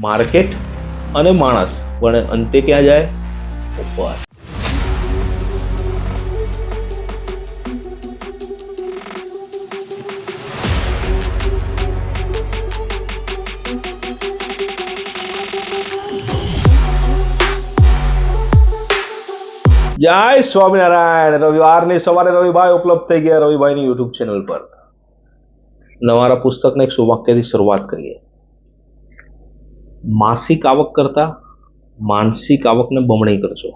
Market અને માણસ પણ અંતે ક્યાં જાય? ઉપર. જય સ્વામિનારાયણ. રવિવારની સવારે રવિભાઈ ઉપલબ્ધ થઈ ગયા રવિભાઈની યુટ્યુબ ચેનલ પર. નવારા પુસ્તકને એક સુવાક્યથી શરૂઆત કરીએ. માસિક આવક કરતા માનસિક આવકને બમણી કરજો.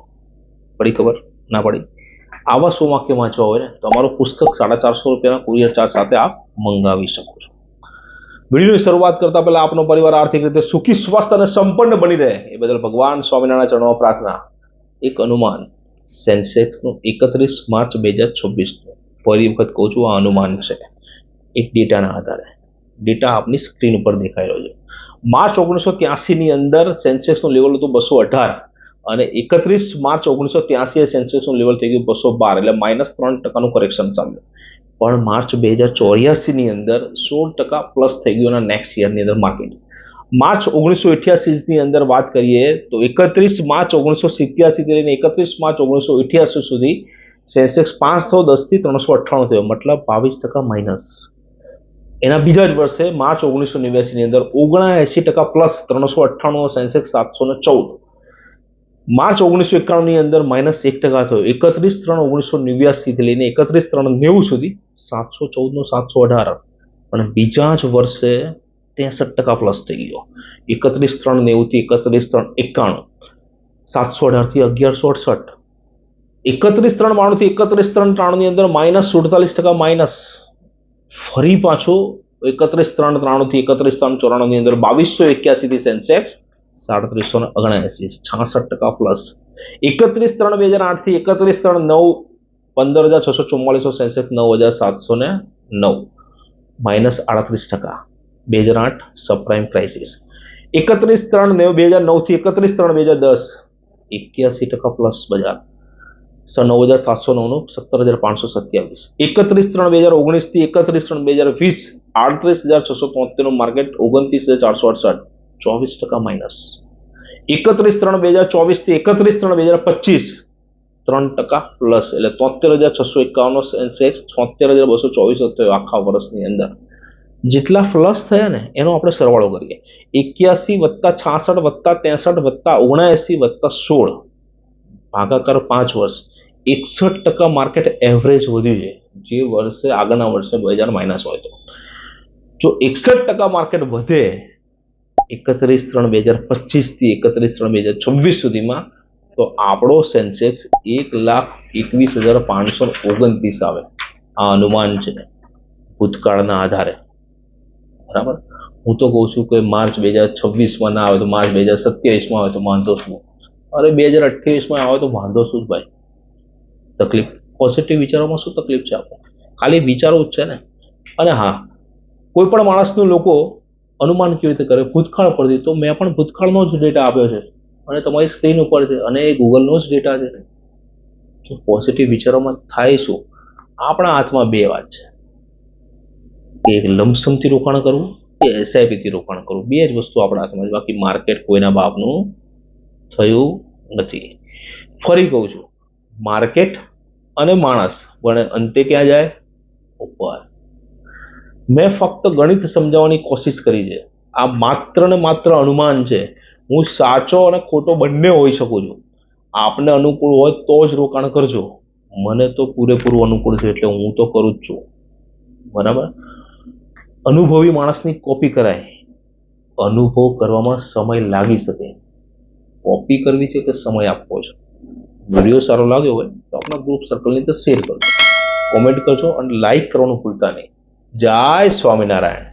પડી ખબર? ના પડી? આવા સુવાક્ય વાંચવા હોય ને તો અમારું પુસ્તક 450 રૂપિયાના કુરિયર ચાર્જ સાથે આપ મંગાવી શકો છો. વિડીયોની શરૂઆત કરતા પહેલા આપનો પરિવાર આર્થિક રીતે સુખી, સ્વસ્થ અને સંપન્ન બની રહે એ બદલ ભગવાન સ્વામિનારાયણ ચરણોમાં પ્રાર્થના. એક અનુમાન સેન્સેક્સનું 31 માર્ચ 2026 ફરી વખત કહું છું, આ અનુમાન છે એક ડેટાના આધારે. ડેટા આપની સ્ક્રીન ઉપર દેખાઈ રહ્યો છે. માર્ચ 1983ની અંદર સેન્સેક્સનું લેવલ હતું 218 અને 31 માર્ચ 1983 સેન્સેક્સનું લેવલ થઈ ગયું 212, એટલે -3% કરેક્શન ચાલ્યું. પણ માર્ચ 2084ની અંદર 16% પ્લસ થઈ ગયું અને નેક્સ્ટ યરની અંદર માર્કેટ. માર્ચ 1988ની અંદર વાત કરીએ તો 31 માર્ચ 1987 થી લઈને 31 માર્ચ 1988 સુધી સેન્સેક્સ 510 થી 398 થયો, મતલબ 22% માઇનસ. એના બીજા જ વર્ષે માર્ચ 1989ની અંદર 79% પ્લસ 398 સેન્સેક્સ 714. માર્ચ 1991ની અંદર -1% થયો, 31/3/1989 થી લઈને 31/3/90 સુધી 714 નો 718. અને બીજા જ વર્ષે 63% પ્લસ થઈ ગયો, 31/3/90 થી 31/3/91, 718 થી 1168. 31/3/92 થી 31/3/93 ની અંદર -47% માઇનસ. ફરી પાછું 31/3/93 થી 31/3/94 ની અંદર 2281 થી સેન્સેક્સ 3779, 66% પ્લસ. 31/3/2008 થી 31/3/9 15,644 સેન્સેક્સ 9,709, -38%. 2008 subprime crisis. 31/3/2009 થી 31/3/2010 81% પ્લસ બજાર, 9,709 17,527. 31/3/2019 થી 31/3/2020 38,673 માર્કેટ, 29,468, 24% માઇનસ. 31/3/2024 થી 31/3/2025 3% પ્લસ, એટલે 73,651 સેન્સેક્સ 76,224 થયો આખા વર્ષની અંદર. જેટલા પ્લસ થયા ને એનો આપણે સરવાળો કરીએ. 81 + 66 + 63 + 79 + 16 ભાગાકાર 5 વર્ષ, 61% માર્કેટ એવરેજ વધ્યું છે. જે વર્ષે આગળના વર્ષે 2000 માઇનસ હોય તો જો 61% માર્કેટ વધે 31/3/2025 થી 31/3/2026 સુધીમાં, તો આપણો સેન્સેક્સ 1,21,529 આવે. આ અનુમાન છે ભૂતકાળના આધારે. બરાબર. હું તો કહું છું કે માર્ચ 2026માં ના આવે તો માર્ચ 2027માં આવે તો વાંધો શું? અરે 2028માં આવે તો વાંધો શું ભાઈ? તકલીફ પોઝિટિવ વિચારોમાં શું તકલીફ છે? આપણે ખાલી વિચારો જ છે ને. અને હા, કોઈ પણ માણસનું લોકો અનુમાન કેવી રીતે કરે ભૂતકાળ પરથી, તો મેં પણ ભૂતકાળનો જ ડેટા આપ્યો છે અને તમારી સ્ક્રીન ઉપર છે અને એ ગૂગલનો જ ડેટા છે. તો પોઝિટિવ વિચારોમાં થાય શું? આપણા હાથમાં બે વાત છે, એક લમસમથી રોકાણ કરવું કે એસઆઈપીથી રોકાણ કરવું. બે જ વસ્તુ આપણા હાથમાં છે. બાકી માર્કેટ કોઈના બાપનું થયું નથી. ફરી કહું છું, માર્કેટ અને માણસ પણ અંતે ક્યાં જાય? ઉપર. મેં ફક્ત ગણિત સમજાવવાની કોશિશ કરી છે. આ માત્ર ને માત્ર અનુમાન છે. હું સાચો અને ખોટો બંને હોઈ શકું છું. આપને અનુકૂળ હોય તો જ રોકાણ કરજો. મને તો પૂરેપૂરું અનુકૂળ છે એટલે હું તો કરું જ છું. બરાબર. અનુભવી માણસની કોપી કરાય. અનુભવ કરવામાં સમય લાગી શકે. કોપી કરવી છે કે સમય આપવો છે? વિડીયો સારો લાગ્યો હોય તો આપણા ગ્રુપ સર્કલની અંદર શેર કરજો, કોમેન્ટ કરજો અને લાઈક કરવાનું ભૂલતા નહીં. જય સ્વામિનારાયણ.